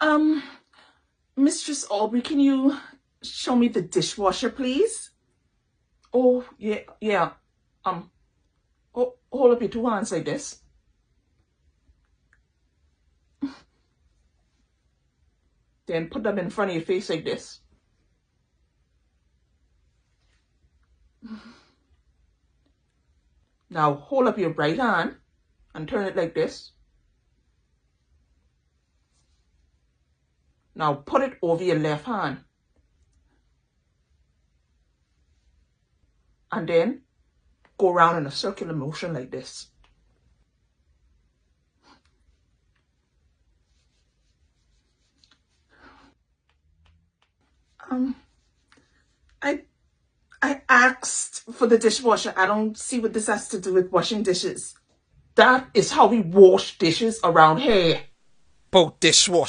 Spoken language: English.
Um, Mistress Aubrey, can you show me the dishwasher, please? Oh, yeah, yeah. Hold up your two hands like this. Then put them in front of your face like this. Now hold up your right hand and turn it like this. Now put it over your left hand. And then go around in a circular motion like this. I I asked for the dishwasher. I don't see what this has to do with washing dishes. That is how we wash dishes around here. Both dishwasher.